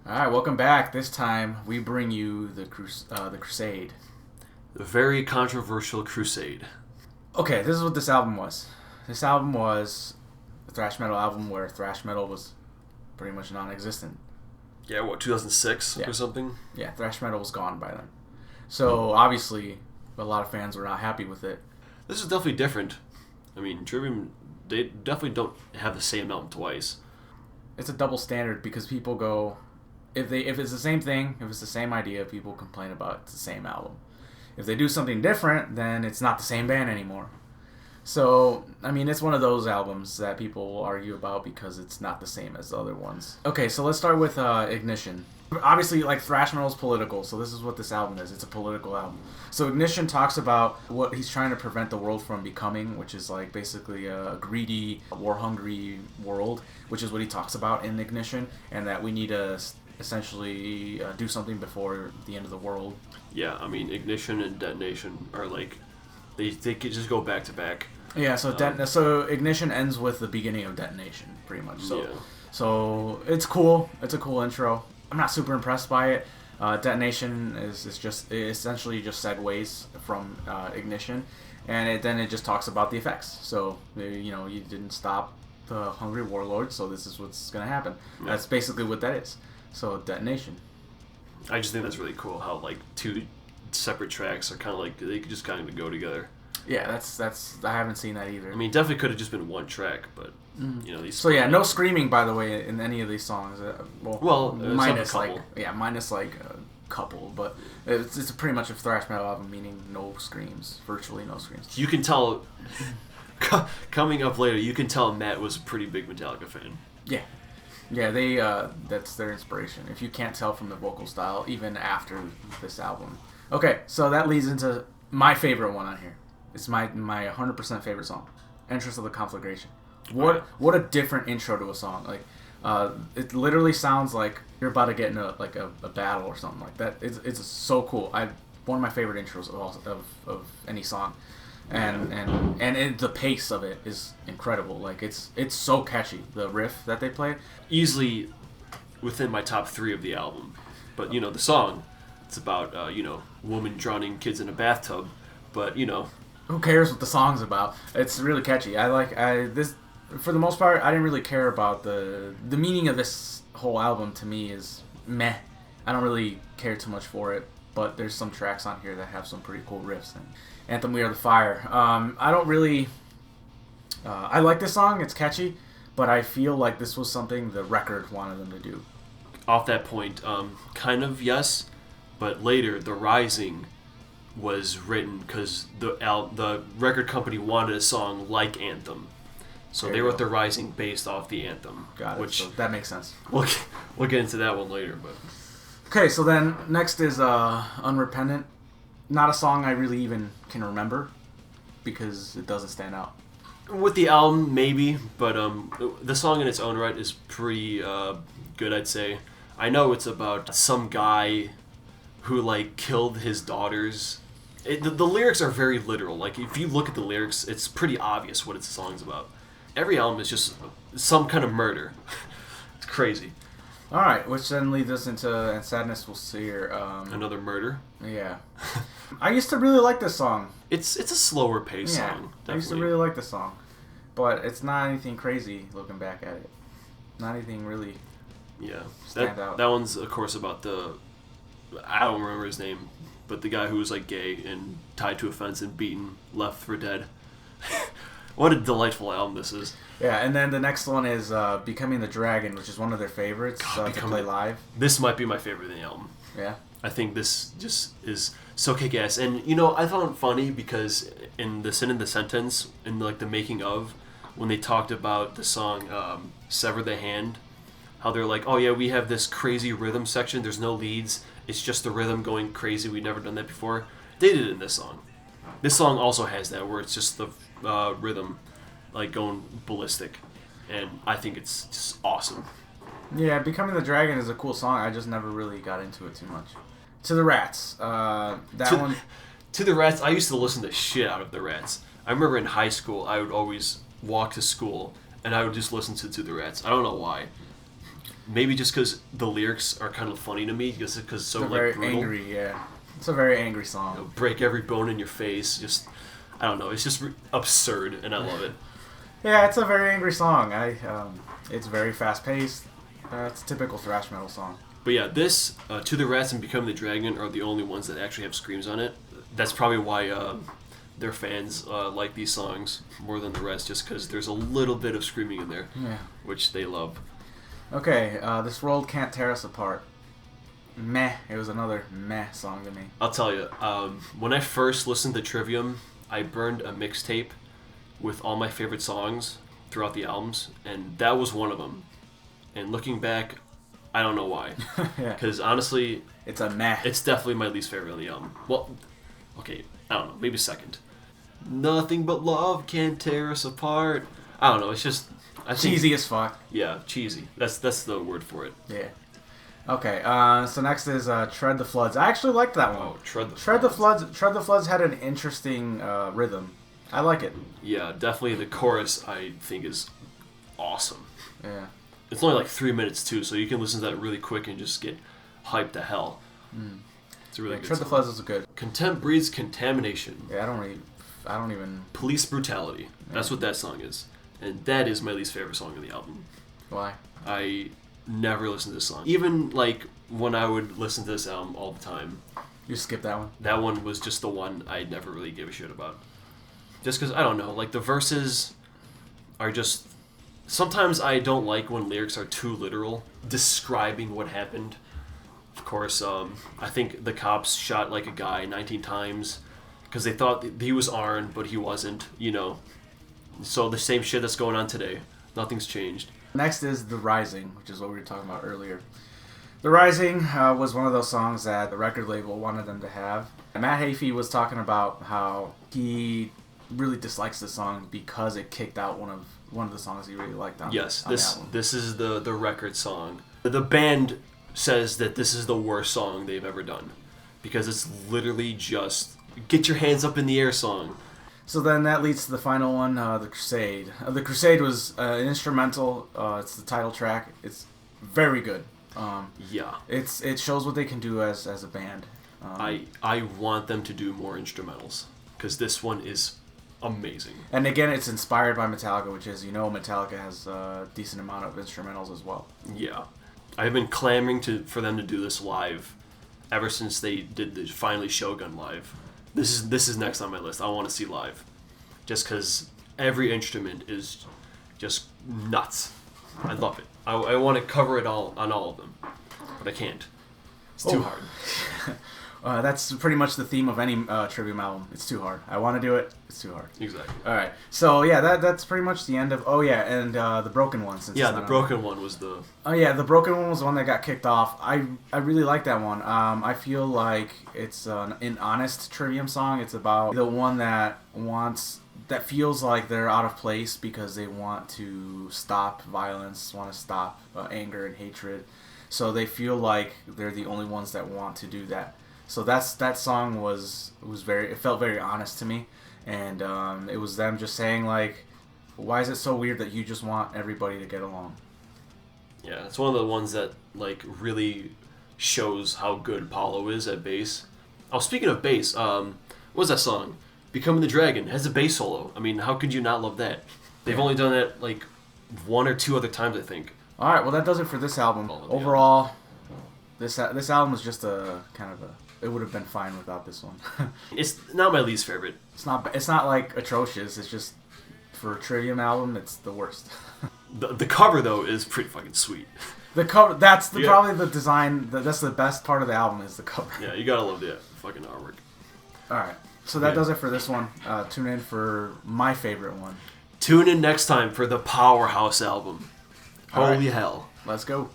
All right, welcome back. This time we bring you the Crusade. The very controversial Crusade. Okay, this is what this album was. This album was a thrash metal album where thrash metal was pretty much non-existent. Yeah, what, 2006 Yeah. or something? Yeah, thrash metal was gone by then. So obviously, a lot of fans were not happy with it. This is definitely different. I mean, Trivium, they definitely don't have the same album twice. It's a double standard because people go, if it's the same thing, if it's the same idea, people complain about it's the same album. If they do something different, then it's not the same band anymore. So, I mean, it's one of those albums that people will argue about because it's not the same as the other ones. Okay, so let's start with Ignition. Obviously, like, thrash metal is political, so this is what this album is. It's a political album. So Ignition talks about what he's trying to prevent the world from becoming, which is, like, basically a greedy, war-hungry world, which is what he talks about in Ignition, and that we need to essentially do something before the end of the world. Yeah, I mean, Ignition and Detonation are like, they could just go back to back. Yeah, so Ignition ends with the beginning of Detonation, pretty much. So, Yeah. so it's cool. It's a cool intro. I'm not super impressed by it. Detonation is it essentially just segues from Ignition, and then it just talks about the effects. So you didn't stop the hungry warlord, so this is what's gonna happen. Yeah. That's basically what that is. So Detonation. I just think that's really cool how, like, two separate tracks are kind of like, they could just kind of go together. Yeah, that's I haven't seen that either. I mean, definitely could have just been one track, but, these... So yeah, no screaming, by the way, in any of these songs. Minus a couple. minus like a couple, but it's pretty much a thrash metal album, meaning no screams, virtually no screams. You can tell, coming up later, you can tell Matt was a pretty big Metallica fan. Yeah, they that's their inspiration. If you can't tell from the vocal style, even after this album. Okay, so that leads into my favorite one on here. It's my 100% favorite song, "Entrance of the Conflagration." What a different intro to a song. Like, it literally sounds like you're about to get in a battle or something like that. It's so cool. One of my favorite intros of any song, and the pace of it is incredible. Like, it's so catchy. The riff that they play, Easily within my top 3 of the album. But, the song, it's about, woman drowning kids in a bathtub. But, who cares what the song's about? It's really catchy. This for the most part. I didn't really care about the meaning of this whole album. To me, is meh. I don't really care too much for it. But there's some tracks on here that have some pretty cool riffs. And Anthem, We Are the Fire. I don't really. I like this song. It's catchy, but I feel like this was something the record wanted them to do. off that point, kind of yes. But later, The Rising was written because the record company wanted a song like Anthem. So they wrote The Rising based off the Anthem. Got it. Which So that makes sense. we'll get into that one later. But Okay, so then next is Unrepentant. Not a song I really even can remember because it doesn't stand out. with the album, maybe. But the song in its own right is pretty good, I'd say. I know it's about some guy who, like, killed his daughters. The lyrics are very literal. Like, if you look at the lyrics, it's pretty obvious what its song's about. Every album is just some kind of murder. It's crazy. All right, which then leads us into And Sadness Will Sear. Another murder. Yeah. I used to really like this song. It's a slower paced Yeah, song. Definitely. I used to really like this song. But it's not anything crazy looking back at it. Not anything really Yeah. stand out. That one's, of course, about I don't remember his name, but the guy who was, like, gay and tied to a fence and beaten, left for dead. What a delightful album this is. Yeah, and then the next one is Becoming the Dragon, which is one of their favorites to play live. This might be my favorite in the album. Yeah. I think this just is so kick-ass. And, I found it funny because in the Sin in the Sentence, in, like, the making of, when they talked about the song Sever the Hand, how they're like, oh yeah, we have this crazy rhythm section, there's no leads, it's just the rhythm going crazy, we've never done that before. They did it in this song. This song also has that, where it's just the rhythm, like, going ballistic. And I think it's just awesome. Yeah, Becoming the Dragon is a cool song. I just never really got into it too much. To the Rats. One. To the Rats, I used to listen to shit out of the Rats. I remember in high school, I would always walk to school, and I would just listen to the Rats. I don't know why. Maybe just because the lyrics are kind of funny to me, just because it's so They're like very brutal. angry, yeah. It's a very angry song. You know, break every bone in your face. Just, I don't know. It's just absurd, and I love it. Yeah, it's a very angry song. It's very fast paced. It's a typical thrash metal song. But yeah, this To the Rats and Become the Dragon are the only ones that actually have screams on it. That's probably why their fans like these songs more than the rest, just because there's a little bit of screaming in there, Yeah. which they love. Okay, This World Can't Tear Us Apart. Meh. It was another meh song to me. I'll tell you, when I first listened to Trivium, I burned a mixtape with all my favorite songs throughout the albums, and that was one of them. And looking back, I don't know why. Yeah. Because honestly, It's a meh. it's definitely my least favorite on the album. Well, okay, I don't know, maybe second. Nothing but love can tear us apart. I don't know, it's just... I think, cheesy as fuck. Yeah, cheesy. That's the word for it. Yeah. Okay, so next is Tread the Floods. I actually liked that one. Oh, Tread the Tread the Floods. Floods. Tread the Floods had an interesting rhythm. I like it. Yeah, definitely the chorus I think is awesome. Yeah. It's only like 3 minutes too, so you can listen to that really quick and just get hyped to hell. It's a really good Tread the song. Floods is good. Contempt breeds contamination. Yeah, I don't even. Police brutality. That's what that song is. And that is my least favorite song on the album. Why? I never listened to this song. Even like when I would listen to this album all the time, You skip that one. that one was just the one I never really gave a shit about. Just because, I don't know, like the verses are just... Sometimes I don't like when lyrics are too literal, describing what happened. Of course, I think the cops shot like a guy 19 times because they thought he was Arn, but he wasn't, you know. So the same shit that's going on today. Nothing's changed. Next is The Rising, which is what we were talking about earlier. The Rising was one of those songs that the record label wanted them to have. And Matt Heafy was talking about how he really dislikes the song because it kicked out one of the songs he really liked on, Yes, on the album. this is the record song. The band says that this is the worst song they've ever done because it's literally just get your hands up in the air song. So then that leads to the final one, The Crusade. The Crusade was an instrumental. It's the title track. It's very good. Yeah. It shows what they can do as a band. I want them to do more instrumentals because this one is amazing. And again, it's inspired by Metallica, which is, Metallica has a decent amount of instrumentals as well. Yeah. I've been clamoring for them to do this live ever since they did the finally Shogun live. This is next on my list. I want to see live. Just because every instrument is just nuts. I love it. I want to cover it all on all of them. But I can't. It's too hard. That's pretty much the theme of any Trivium album. It's too hard. I want to do it. It's too hard. Exactly. All right. So yeah, that's pretty much the end of. Oh yeah, and the Broken One. Since Yeah, it's the not broken one was the... Oh yeah, the Broken One was the one that got kicked off. I really like that one. I feel like it's an honest Trivium song. It's about the one that feels like they're out of place because they want to stop violence, want to stop anger and hatred. So they feel like they're the only ones that want to do that. So that song was very. It felt very honest to me, and it was them just saying like, why is it so weird that you just want everybody to get along? Yeah, it's one of the ones that like really shows how good Apollo is at bass. Oh, speaking of bass, what was that song? Becoming the Dragon has a bass solo. I mean, how could you not love that? They've only done that like one or two other times, I think. All right, well that does it for this album. Overall, this album is just a kind of a. It would have been fine without this one. It's not my least favorite. It's not like atrocious. It's just for a Trivium album, it's the worst. The cover though is pretty fucking sweet. The cover. That's Yeah. probably the design. That's the best part of the album is the cover. Yeah, you gotta love the fucking artwork. All right, so that Yeah. does it for this one. Tune in for my favorite one. Tune in next time for the Powerhouse album. All right. Holy hell. Let's go.